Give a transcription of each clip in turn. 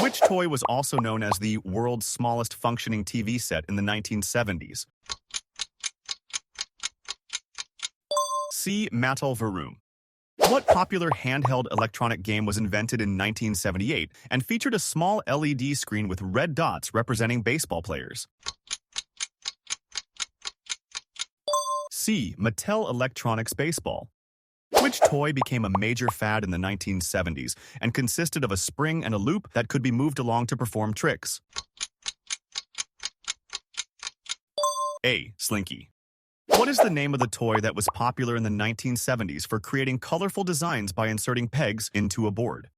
Which toy was also known as the world's smallest functioning TV set in the 1970s? C. Mattel Varoom. What popular handheld electronic game was invented in 1978 and featured a small LED screen with red dots representing baseball players? C. Mattel Electronics Baseball. Which toy became a major fad in the 1970s and consisted of a spring and a loop that could be moved along to perform tricks? A. Slinky. What is the name of the toy that was popular in the 1970s for creating colorful designs by inserting pegs into a board?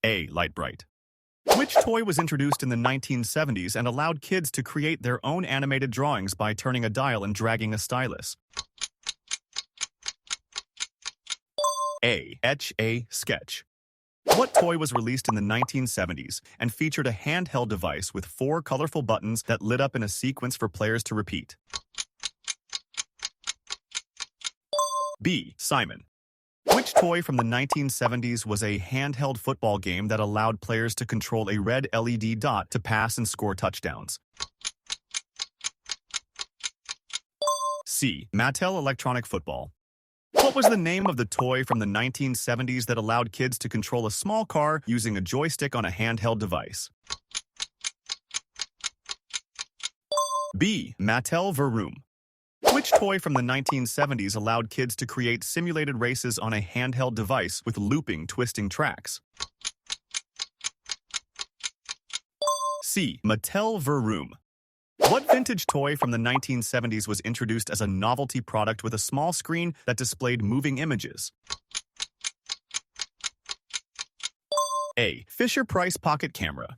A. Light Bright. Which toy was introduced in the 1970s and allowed kids to create their own animated drawings by turning a dial and dragging a stylus? A. Etch-a-Sketch. What toy was released in the 1970s and featured a handheld device with 4 colorful buttons that lit up in a sequence for players to repeat? B. Simon. Which toy from the 1970s was a handheld football game that allowed players to control a red LED dot to pass and score touchdowns? C. Mattel Electronic Football. What was the name of the toy from the 1970s that allowed kids to control a small car using a joystick on a handheld device? B. Mattel Varoom. Which toy from the 1970s allowed kids to create simulated races on a handheld device with looping, twisting tracks? C. Mattel Varoom. What vintage toy from the 1970s was introduced as a novelty product with a small screen that displayed moving images? A. Fisher-Price Pocket Camera.